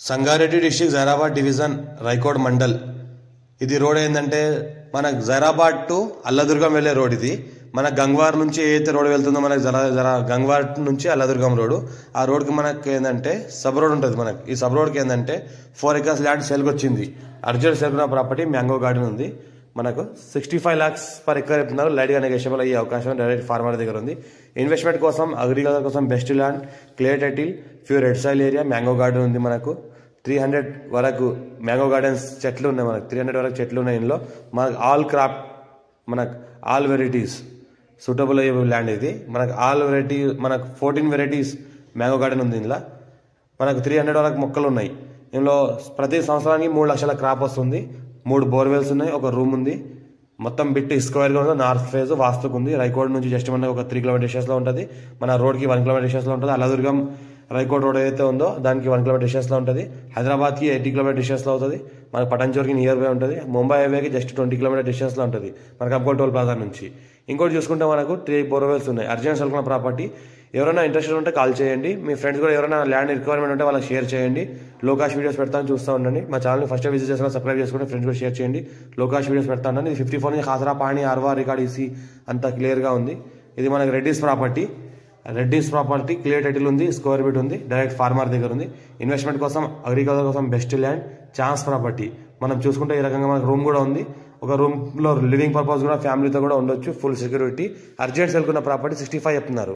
Sangareddy district Zaheerabad division Raikode mandal. ఇది road ఏంటంటే మన జైరాబాద్ టు అల్లదుర్గం వెళ్ళే రోడ్. ఇది మన గంగ్వార్ నుంచి ఏదైతే రోడ్ వెళ్తుందో మనకు గంగ్వార్ నుంచి అల్లదుర్గం రోడ్. ఆ రోడ్కి మనకి ఏంటంటే సబ్ రోడ్ ఉంటుంది. మనకి ఈ సబ్ రోడ్కి ఏంటంటే 4 acres ల్యాండ్ సేల్కి వచ్చింది. అర్జెంట్ సేల్ ఉన్న ప్రాపర్టీ మ్యాంగో గార్డెన్ ఉంది. మనకు 65 lakhs per acre చెప్తున్నారు. లైట్గా నెగోషియబుల్ అయ్యే అవకాశం డైరెక్ట్ ఫార్మర్ దగ్గర ఉంది. ఇన్వెస్ట్మెంట్ కోసం అగ్రికల్చర్ కోసం best land, clear title, pure red soil area, mango garden ఉంది. మనకు 300 వరకు మ్యాంగో గార్డెన్స్ చెట్లు ఉన్నాయి. మనకు 300 వరకు చెట్లు ఉన్నాయి. ఇందులో మనకు ఆల్ క్రాప్, మనకు ఆల్ వెరైటీస్ సూటబుల్ అయ్యే ల్యాండ్ ఇది. మనకు ఆల్ వెరైటీ, మనకు 14 varieties మ్యాంగో గార్డెన్ ఉంది. ఇందులో మనకు 300 వరకు మొక్కలు ఉన్నాయి. ఇందులో ప్రతి సంవత్సరానికి 3 లక్షల క్రాప్ వస్తుంది. 3 బోర్వెల్స్ ఉన్నాయి, ఒక రూమ్ ఉంది. మొత్తం బిట్ స్క్వేర్గా ఉంది. నార్త్ ఫేజ్ వాస్తుకు ఉంది. రైకోడ్ నుంచి జస్ట్ మనకు ఒక 3 km డిస్టెన్స్లో ఉంటుంది. మన రోడ్కి 1 km డిస్టెన్స్లో ఉంటుంది. అల్లదుర్గం రైకోడ్ రోడ్ ఏదైతే ఉందో దానికి 1 km డిస్టెన్స్లో ఉంటుంది. హైదరాబాద్కి 80 km డిస్టెన్స్లో అవుతుంది. మనకు పటాన్చోర్కి నియర్ బై ఉంటుంది. ముంబై హైవేకి జస్ట్ 20 km డిస్టెన్స్లో ఉంటుంది మనకు అబ్గోల్ టోల్ ప్లాజా నుంచి. ఇంకోటి చూసుకుంటే మనకు 3 బోర్వెల్స్ ఉన్నాయి. అర్జెంట్ సెల్కున్న ప్రాపర్టీ. ఎవరైనా ఇంట్రెస్టెడ్ ఉంటే కాల్ చేయండి. మీ ఫ్రెండ్స్ కూడా ఎవరైనా ల్యాండ్ రిక్వైర్మెంట్ ఉంటే వాళ్ళకి షేర్ చేయండి. లోకాష్ వీడియోస్ పెడతాను, చూస్తూ ఉండండి. మా ఛానల్ని ఫస్ట్ విజిట్ చేసుకుని సబ్స్క్రైబ్ చేసుకుని ఫ్రెండ్స్ కూడా షేర్ చేయండి. లోకాష్ వీడియోస్ పెడతా ఉండండి. ఇది 54 నుంచి ఖాసరా పాణి ఆర్వా రికార్డ్ ఈసీ అంత క్లియర్గా ఉంది. ఇది మనకు రెడ్డిస్ ప్రాపర్టీ. క్లియర్ టైటిల్ ఉంది, స్క్వేర్ బిట్ ఉంది, డైరెక్ట్ ఫార్మర్ దగ్గర ఉంది. ఇన్వెస్ట్మెంట్ కోసం, అగ్రికల్చర్ కోసం బెస్ట్ ల్యాండ్, ఛాన్స్ ప్రాపర్టీ. మనం చూసుకుంటే ఈ రకంగా మనకు రూమ్ కూడా ఉంది. ఒక రూమ్లో లివింగ్ పర్పస్ కూడా ఫ్యామిలీతో కూడా ఉండొచ్చు. Full security. అర్జెంట్ సెల్కున్న ప్రాపర్టీ 65 చెప్తున్నారు.